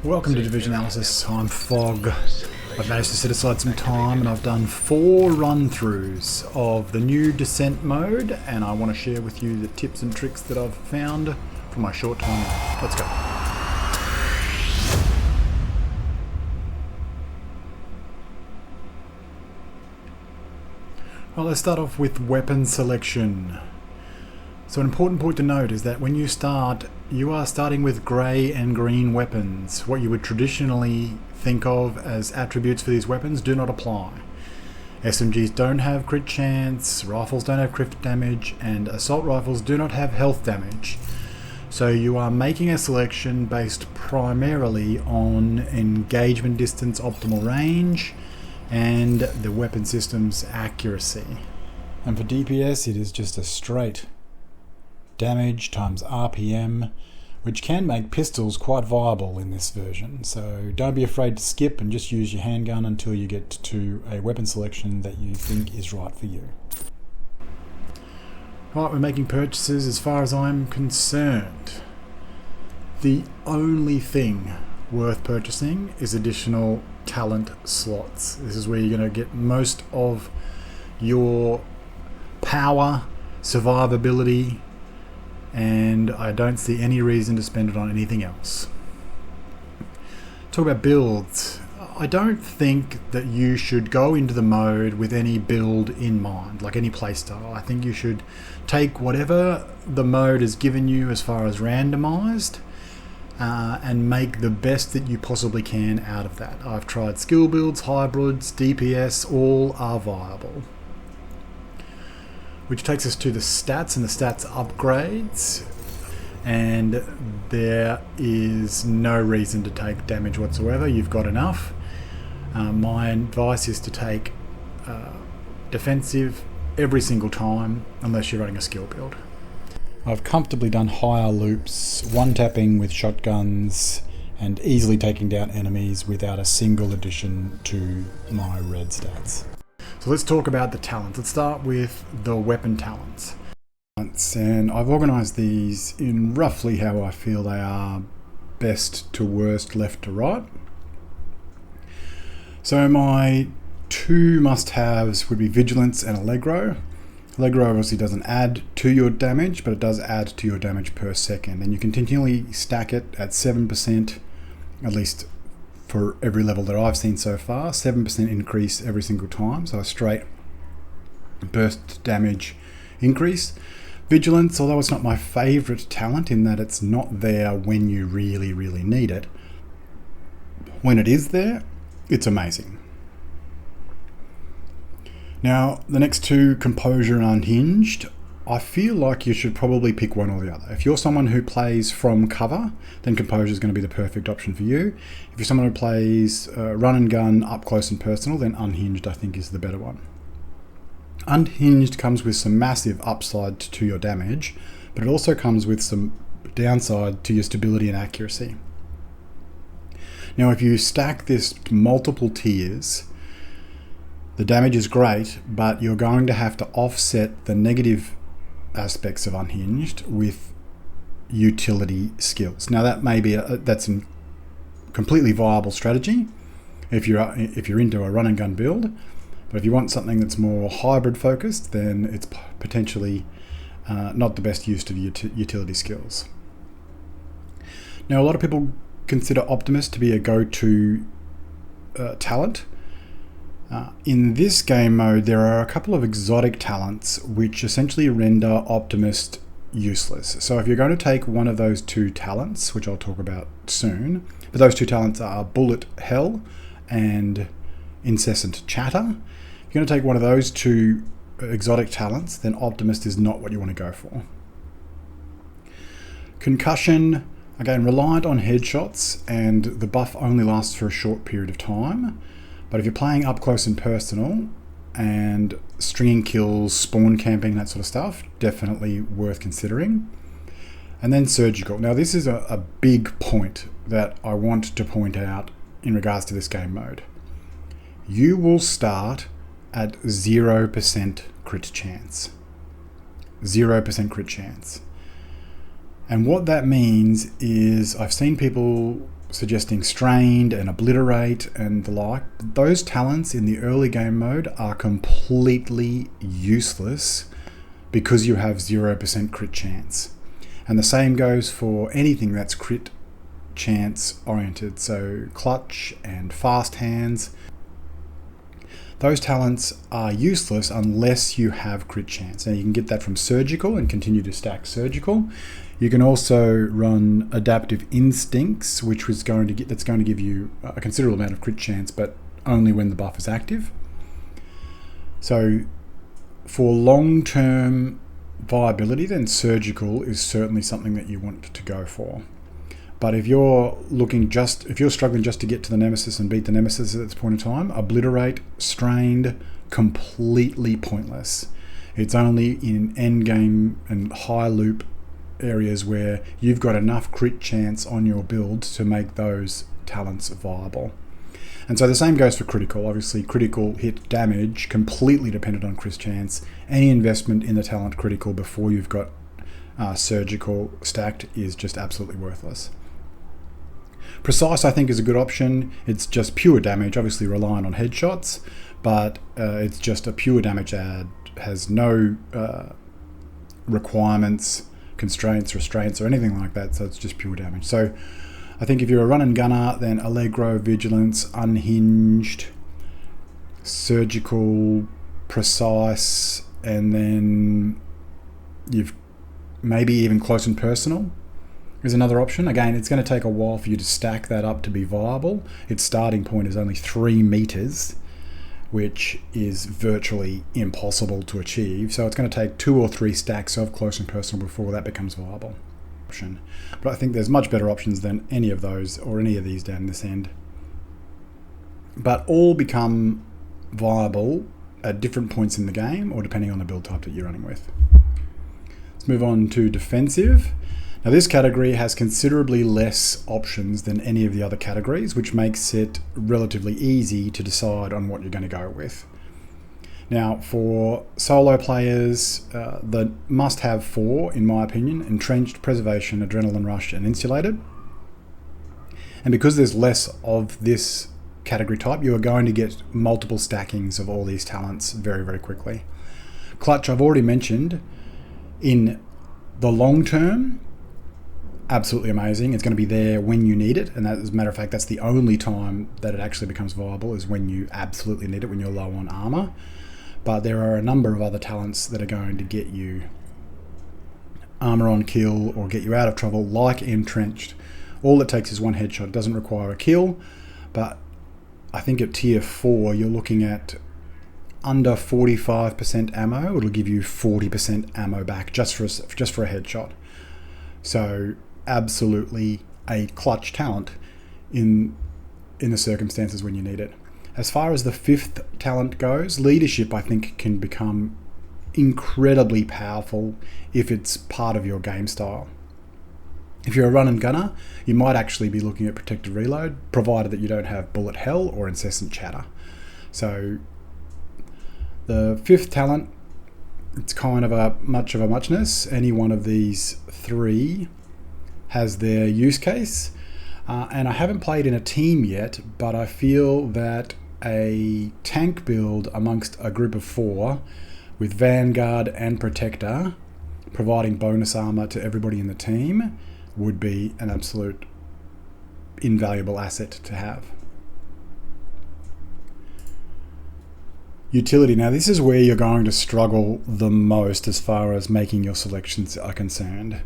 Welcome to Divisionalysis. I'm Fog. I've managed to set aside some time and I've done 4 run-throughs of the new Descent mode, and I want to share with you the tips and tricks that I've found from my short time. Let's go. Well, let's start off with weapon selection. So an important point to note is that when you start, you are starting with grey and green weapons. What you would traditionally think of as attributes for these weapons do not apply. SMGs don't have crit chance, rifles don't have crit damage, and assault rifles do not have health damage. So you are making a selection based primarily on engagement distance, optimal range, and the weapon system's accuracy. And for DPS, it is just a straight damage times RPM, which can make pistols quite viable in this version. So don't be afraid to skip and just use your handgun until you get to a weapon selection that you think is right for you. Right, we're making purchases. As far as I'm concerned, the only thing worth purchasing is additional talent slots. This is where you're going to get most of your power, survivability, and I don't see any reason to spend it on anything else. Talk about builds. I don't think that you should go into the mode with any build in mind, like any playstyle. I think you should take whatever the mode has given you as far as randomized and make the best that you possibly can out of that. I've tried skill builds, hybrids, DPS, all are viable. Which takes us to the stats and the stats upgrades, and there is no reason to take damage whatsoever. You've got enough. My advice is to take defensive every single time unless you're running a skill build. I've comfortably done higher loops, one-tapping with shotguns and easily taking down enemies without a single addition to my red stats. So let's talk about the talents. Let's start with the weapon talents. And I've organised these in roughly how I feel they are best to worst, left to right. So my 2 must-haves would be Vigilance and Allegro. Allegro obviously doesn't add to your damage, but it does add to your damage per second. And you continually stack it at 7%, at least for every level that I've seen so far, 7% increase every single time, so a straight burst damage increase. Vigilance, although it's not my favourite talent in that it's not there when you really, really need it, when it is there, it's amazing. Now, the next 2, Composure and Unhinged, I feel like you should probably pick one or the other. If you're someone who plays from cover, then Composure is going to be the perfect option for you. If you're someone who plays run and gun, up close and personal, then Unhinged I think is the better one. Unhinged comes with some massive upside to your damage, but it also comes with some downside to your stability and accuracy. Now, if you stack this multiple tiers, the damage is great, but you're going to have to offset the negative aspects of Unhinged with utility skills. Now that may be that's a completely viable strategy if you're into a run and gun build, but if you want something that's more hybrid focused, then it's potentially not the best use of utility skills. Now, a lot of people consider Optimist to be a go-to talent. In this game mode, there are a couple of exotic talents which essentially render Optimist useless. So if you're going to take one of those 2 talents, which I'll talk about soon, but those 2 talents are Bullet Hell and Incessant Chatter. If you're going to take one of those 2 exotic talents, then Optimist is not what you want to go for. Concussion, again, reliant on headshots, and the buff only lasts for a short period of time. But if you're playing up close and personal and stringing kills, spawn camping, that sort of stuff, definitely worth considering. And then surgical. Now this is a big point that I want to point out in regards to this game mode. You will start at 0% crit chance. 0% crit chance. And what that means is I've seen people suggesting strained and obliterate and the like, those talents in the early game mode are completely useless because you have 0% crit chance. And the same goes for anything that's crit chance oriented. So clutch and fast hands. Those talents are useless unless you have crit chance. Now you can get that from surgical and continue to stack surgical. You can also run adaptive instincts, that's going to give you a considerable amount of crit chance, but only when the buff is active. So for long-term viability, then surgical is certainly something that you want to go for. But if you're struggling just to get to the nemesis and beat the nemesis at this point in time, obliterate, strained, completely pointless. It's only in end game and high loop areas where you've got enough crit chance on your build to make those talents viable. And so the same goes for critical. Obviously, critical hit damage completely dependent on crit chance. Any investment in the talent critical before you've got surgical stacked is just absolutely worthless. Precise, I think, is a good option. It's just pure damage, obviously relying on headshots, but it's just a pure damage ad, has no requirements, constraints, restraints, or anything like that, so it's just pure damage. So I think if you're a run and gunner, then Allegro, Vigilance, Unhinged, Surgical, Precise, and then you've maybe even Close and Personal is another option. Again, it's going to take a while for you to stack that up to be viable. Its starting point is only 3 meters, which is virtually impossible to achieve. So it's going to take 2 or 3 stacks of Close and Personal before that becomes viable. But I think there's much better options than any of those or any of these down this end. But all become viable at different points in the game or depending on the build type that you're running with. Let's move on to defensive. Now this category has considerably less options than any of the other categories, which makes it relatively easy to decide on what you're going to go with. Now for solo players, the must-have 4, in my opinion: Entrenched, Preservation, Adrenaline Rush, and Insulated. And because there's less of this category type, you are going to get multiple stackings of all these talents very, very quickly. Clutch, I've already mentioned. In the long term, absolutely amazing. It's going to be there when you need it, and that, as a matter of fact, that's the only time that it actually becomes viable, is when you absolutely need it, when you're low on armor. But there are a number of other talents that are going to get you armor on kill or get you out of trouble, like Entrenched. All it takes is 1 headshot. It doesn't require a kill, but I think at tier 4 you're looking at under 45% ammo. It'll give you 40% ammo back just for a headshot. So absolutely a clutch talent in the circumstances when you need it. As far as the 5th talent goes, Leadership, I think, can become incredibly powerful if it's part of your game style. If you're a run and gunner, you might actually be looking at Protected Reload, provided that you don't have Bullet Hell or Incessant Chatter. So the 5th talent, it's kind of a much of a muchness. Any one of these 3 has their use case. And I haven't played in a team yet, but I feel that a tank build amongst a group of 4 with Vanguard and Protector providing bonus armor to everybody in the team would be an absolute invaluable asset to have. Utility. Now this is where you're going to struggle the most as far as making your selections are concerned.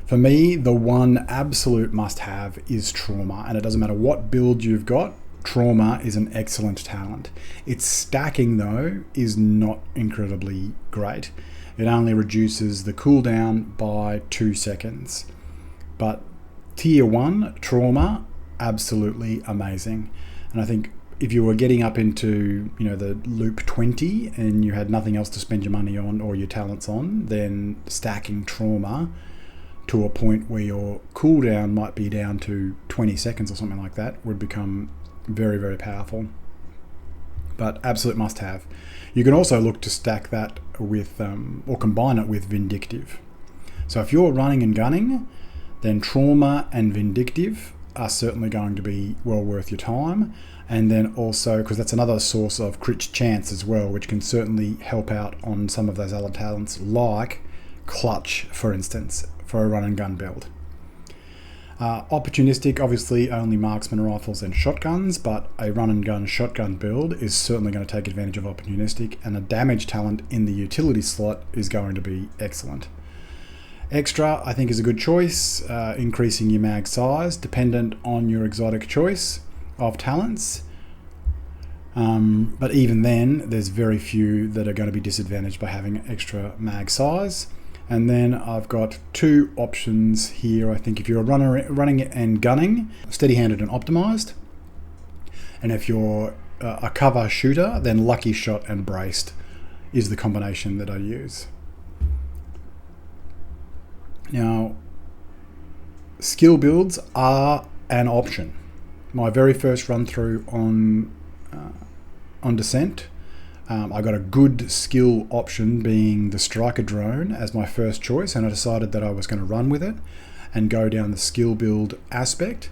For me, the one absolute must-have is Trauma, and it doesn't matter what build you've got, Trauma is an excellent talent. Its stacking, though, is not incredibly great. It only reduces the cooldown by 2 seconds. But tier 1, Trauma, absolutely amazing. And I think if you were getting up into, the loop 20 and you had nothing else to spend your money on or your talents on, then stacking Trauma to a point where your cooldown might be down to 20 seconds or something like that would become very, very powerful. But absolute must have. You can also look to stack that with, or combine it with Vindictive. So if you're running and gunning, then Trauma and Vindictive are certainly going to be well worth your time. And then also, because that's another source of crit chance as well, which can certainly help out on some of those other talents, like clutch, for instance, for a run and gun build. Opportunistic, obviously only marksman rifles and shotguns, but a run and gun shotgun build is certainly going to take advantage of opportunistic, and a damage talent in the utility slot is going to be excellent. Extra, I think, is a good choice, increasing your mag size, dependent on your exotic choice of talents. But even then, there's very few that are going to be disadvantaged by having extra mag size. And then I've got two options here. I think if you're a running and gunning, steady-handed and optimized. And if you're a cover shooter, then lucky shot and braced is the combination that I use. Now, skill builds are an option. My very first run through on Descent, I got a good skill option being the striker drone as my first choice, and I decided that I was going to run with it and go down the skill build aspect.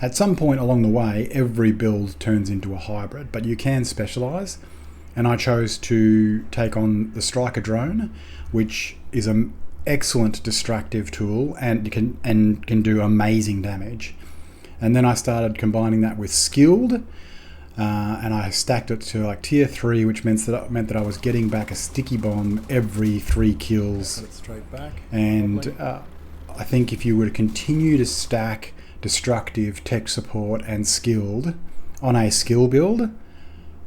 At some point along the way, every build turns into a hybrid, but you can specialize, and I chose to take on the striker drone, which is an excellent distractive tool and can do amazing damage. And then I started combining that with skilled, and I stacked it to like tier 3, which meant that I was getting back a sticky bomb every 3 kills. Put it straight back. And I think if you were to continue to stack destructive, tech support, and skilled on a skill build,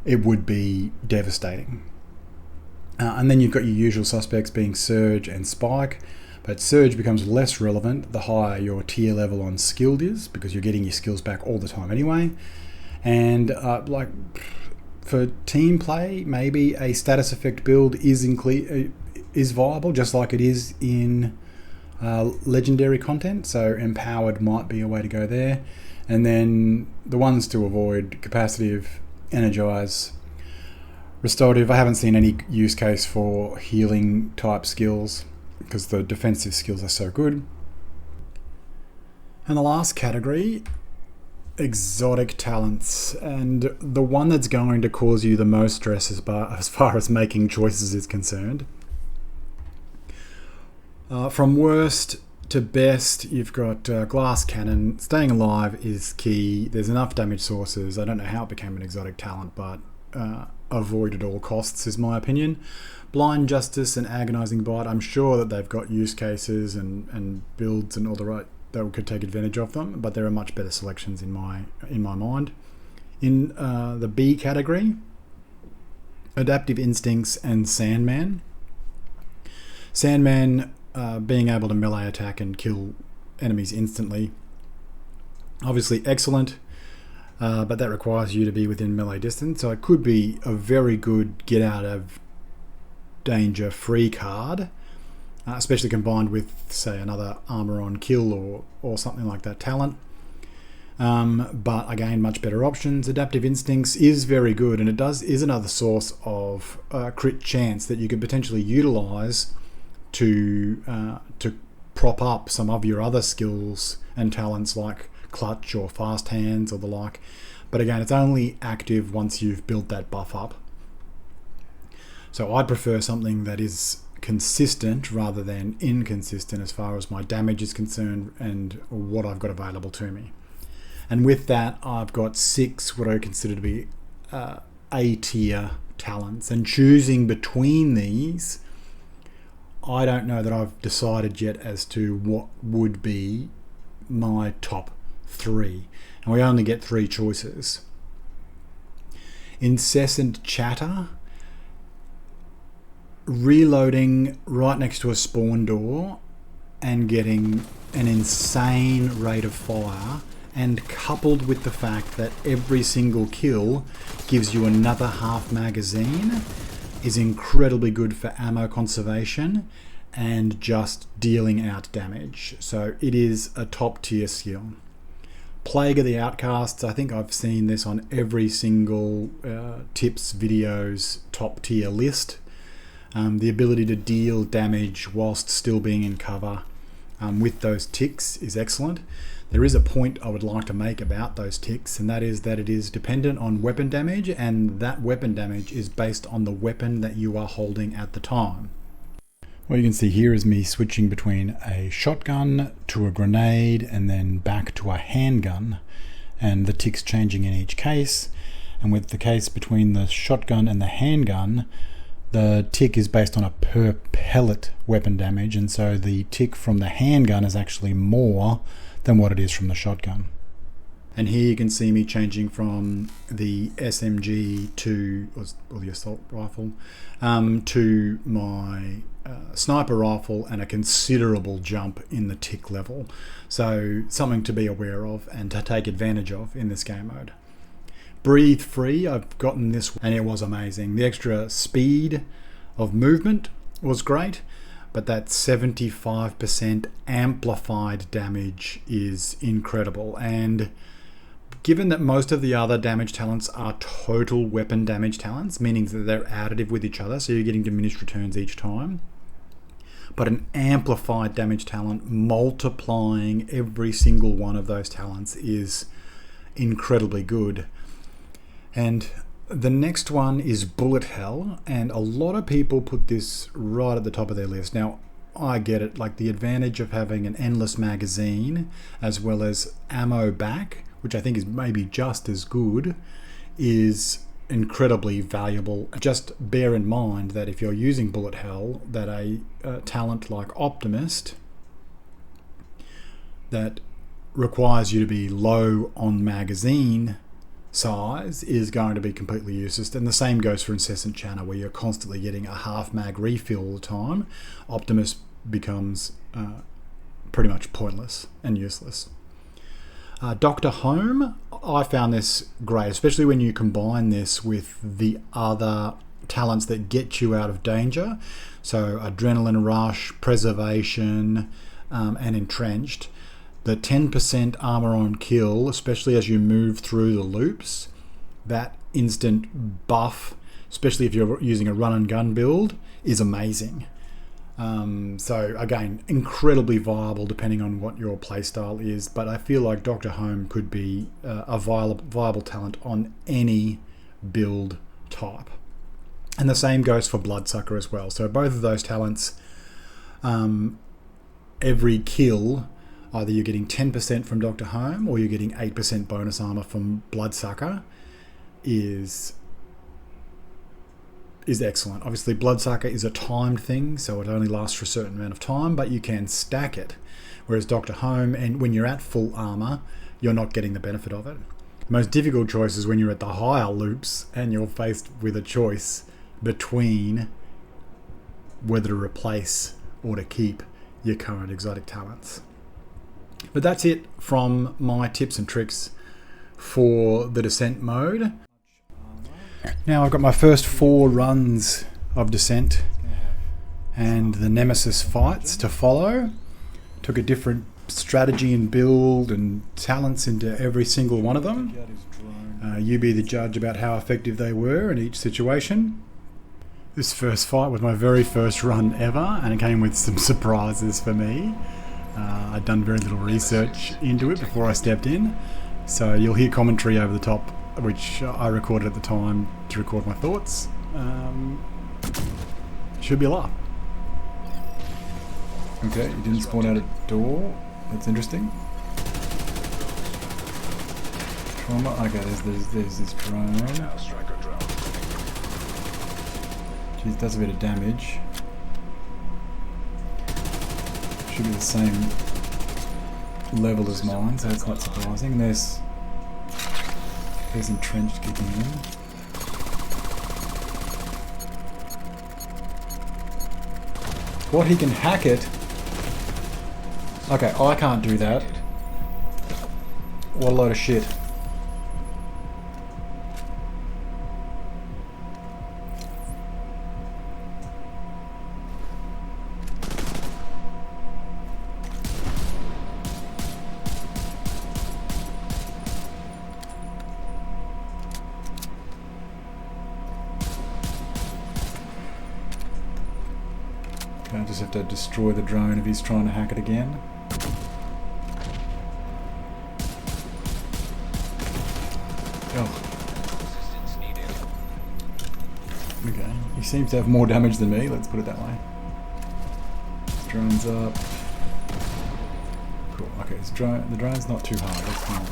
it would be devastating. And then you've got your usual suspects being Surge and Spike, but Surge becomes less relevant the higher your tier level on skilled is, because you're getting your skills back all the time anyway. And like for team play, maybe a status effect build is viable, just like it is in legendary content. So empowered might be a way to go there. And then the ones to avoid: capacitive, energize, restorative. I haven't seen any use case for healing type skills because the defensive skills are so good. And the last category, exotic talents, and the one that's going to cause you the most stress as far as making choices is concerned. From worst to best, you've got glass cannon. Staying alive is key. There's enough damage sources. I don't know how it became an exotic talent, but avoid at all costs is my opinion. Blind Justice and Agonizing Bite, I'm sure that they've got use cases and builds and all the right that could take advantage of them, but there are much better selections in my mind. In the B category, Adaptive Instincts and Sandman. Sandman, being able to melee attack and kill enemies instantly, obviously excellent, but that requires you to be within melee distance, so it could be a very good get out of danger free card, especially combined with, say, another armor on kill or something like that talent. But again, much better options. Adaptive Instincts is very good, and it is another source of crit chance that you could potentially utilize to prop up some of your other skills and talents like clutch or fast hands or the like. But again, it's only active once you've built that buff up. So I'd prefer something that is consistent rather than inconsistent as far as my damage is concerned and what I've got available to me. And with that, I've got 6 what I consider to be A tier talents, and choosing between these, I don't know that I've decided yet as to what would be my top 3, and we only get 3 choices. Incessant Chatter, reloading right next to a spawn door and getting an insane rate of fire, and coupled with the fact that every single kill gives you another half magazine, is incredibly good for ammo conservation and just dealing out damage. So it is a top tier skill. Plague of the Outcasts, I think I've seen this on every single tips videos top tier list. The ability to deal damage whilst still being in cover, with those ticks is excellent. There is a point I would like to make about those ticks, and that is that it is dependent on weapon damage, and that weapon damage is based on the weapon that you are holding at the time. What you can see here is me switching between a shotgun to a grenade and then back to a handgun, and the ticks changing in each case. And with the case between the shotgun and the handgun, the tick is based on a per pellet weapon damage, and so the tick from the handgun is actually more than what it is from the shotgun. And here you can see me changing from the SMG or the assault rifle to my sniper rifle, and a considerable jump in the tick level. So something to be aware of and to take advantage of in this game mode. Breathe free, I've gotten this, and it was amazing. The extra speed of movement was great, but that 75% amplified damage is incredible. And given that most of the other damage talents are total weapon damage talents, meaning that they're additive with each other, so you're getting diminished returns each time, but an amplified damage talent multiplying every single one of those talents is incredibly good. And the next one is Bullet Hell, and a lot of people put this right at the top of their list. Now, I get it, like the advantage of having an endless magazine as well as ammo back, which I think is maybe just as good, is incredibly valuable. Just bear in mind that if you're using Bullet Hell, that a talent like Optimist that requires you to be low on magazine size is going to be completely useless. And the same goes for Incessant Channer, where you're constantly getting a half mag refill all the time. Optimus becomes pretty much pointless and useless. Dr. Home, I found this great, especially when you combine this with the other talents that get you out of danger. So Adrenaline Rush, Preservation, and Entrenched. The 10% armor on kill, especially as you move through the loops, that instant buff, especially if you're using a run and gun build, is amazing. So again, incredibly viable depending on what your playstyle is, but I feel like Dr. Home could be a viable talent on any build type. And the same goes for Bloodsucker as well. So both of those talents, every kill, either you're getting 10% from Dr. Home or you're getting 8% bonus armor from Bloodsucker, is excellent. Obviously, Bloodsucker is a timed thing, so it only lasts for a certain amount of time, but you can stack it. Whereas Dr. Home, and when you're at full armor, you're not getting the benefit of it. The most difficult choice is when you're at the higher loops and you're faced with a choice between whether to replace or to keep your current exotic talents. But that's it from my tips and tricks for the Descent mode. Now I've got my first 4 runs of Descent and the Nemesis fights to follow. Took a different strategy and build and talents into every single one of them. You be the judge about how effective they were in each situation. This first fight was my very first run ever, and it came with some surprises for me. I'd done very little research into it before I stepped in, so you'll hear commentary over the top, which I recorded at the time to record my thoughts. Should be a laugh. Okay, you didn't spawn out a door. That's interesting. Trauma. Okay, there's this drone. Jeez, does a bit of damage. Should be the same level as mine, so it's not surprising. There's Entrenched kicking in. What, he can hack it? Okay, I can't do that. What a load of shit. just have to destroy the drone if he's trying to hack it again. Oh. Okay, he seems to have more damage than me, let's put it that way. His drone's up. Cool, okay, the drone's not too hard, that's fine.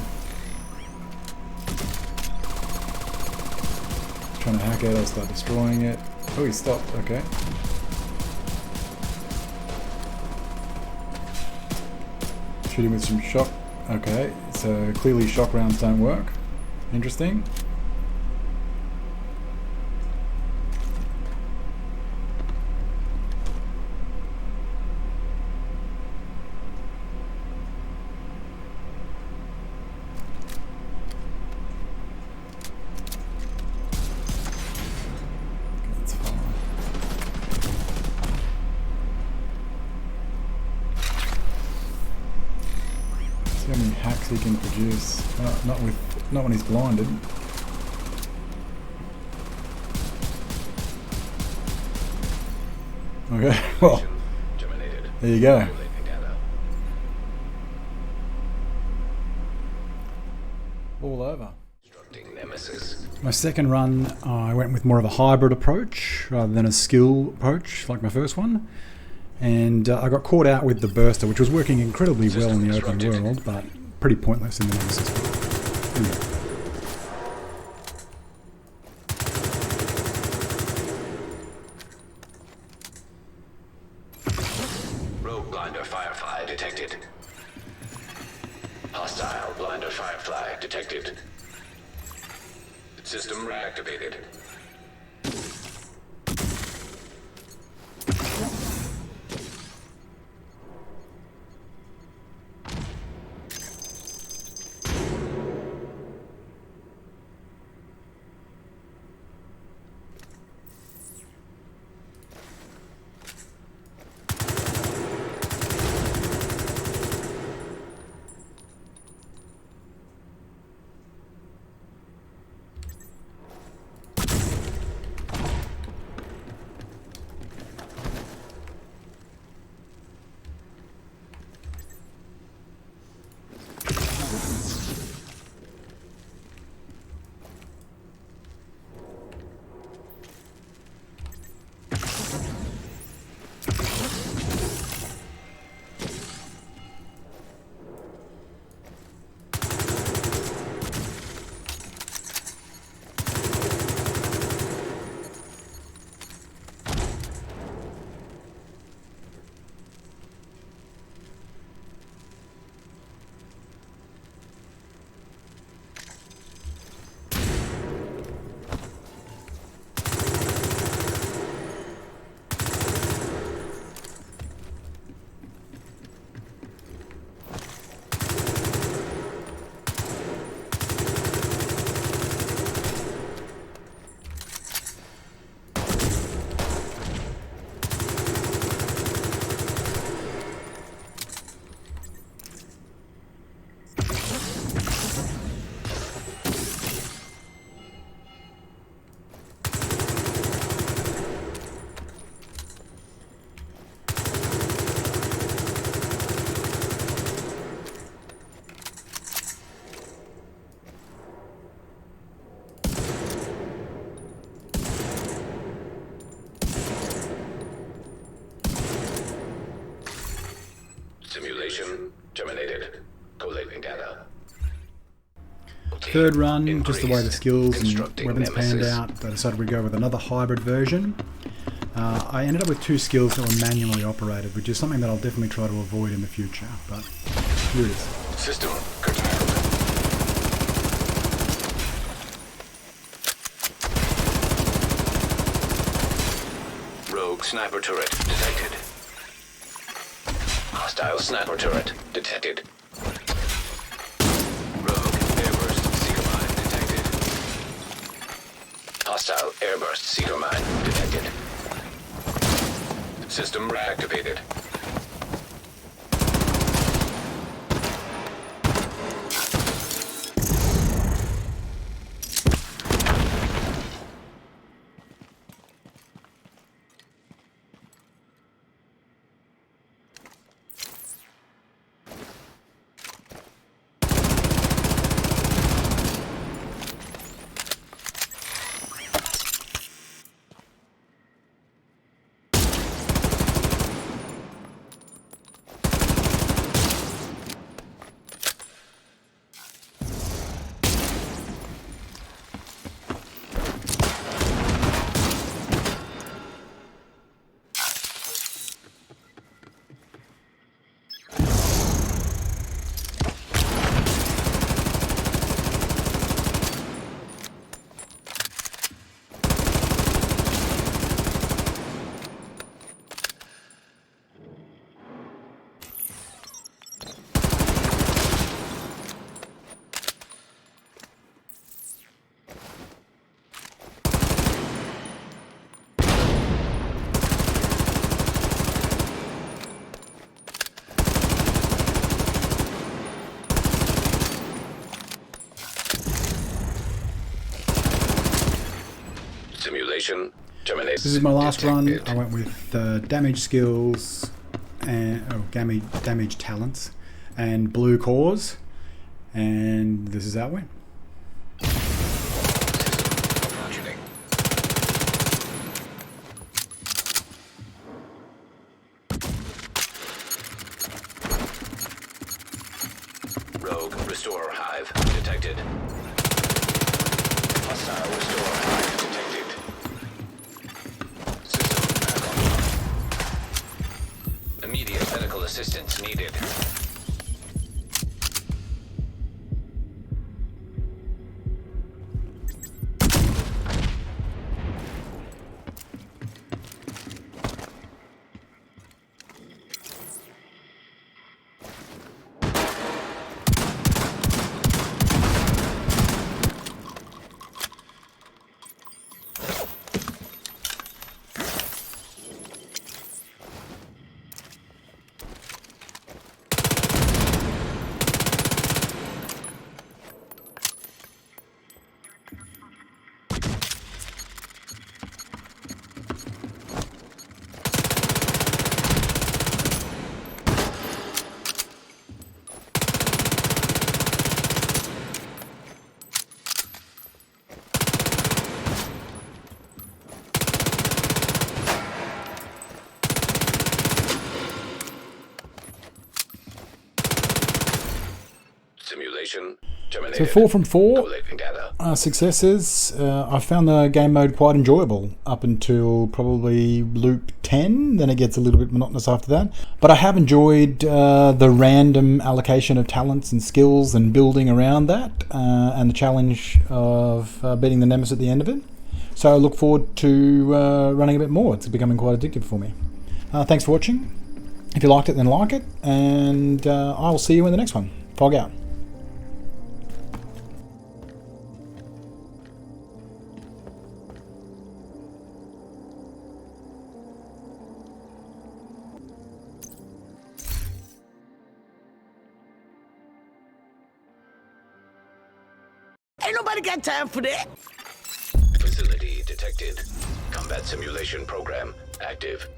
Trying to hack it, I'll start destroying it. Oh, he stopped, okay. Shoot him with some shock. Okay, so clearly shock rounds don't work. Interesting. How many hacks he can produce? Not when he's blinded. Okay, well, there you go. All over. My second run, I went with more of a hybrid approach rather than a skill approach like my first one. And I got caught out with the burster, which was working incredibly well in the open world, but pretty pointless in the nemesis world. Anyway. Rogue blinder firefly detected. Hostile blinder firefly detected. System reactivated. Simulation terminated. Collating data. Third run, just the way the skills and weapons panned out, I decided we'd go with another hybrid version. I ended up with 2 skills that were manually operated, which is something that I'll definitely try to avoid in the future, but here it is. System curtailed. Rogue sniper turret detected. Hostile sniper turret detected. Rogue airburst seeker mine detected. Hostile airburst seeker mine detected. System reactivated. Simulation terminated. This is my last run. Detected. I went with damage skills and damage talents and blue cores, and this is how it went. Functioning. Rogue Restore Hive detected. Hostile Restore Hive detected. System back online. Immediate medical assistance needed. Simulation terminated. So 4 from 4. Collating data. Successes. I found the game mode quite enjoyable up until probably loop 10. Then it gets a little bit monotonous after that. But I have enjoyed the random allocation of talents and skills and building around that, and the challenge of beating the nemesis at the end of it. So I look forward to running a bit more. It's becoming quite addictive for me. Thanks for watching. If you liked it, then like it, and I will see you in the next one. Fog out. Ain't nobody got time for that. Facility detected. Combat simulation program active.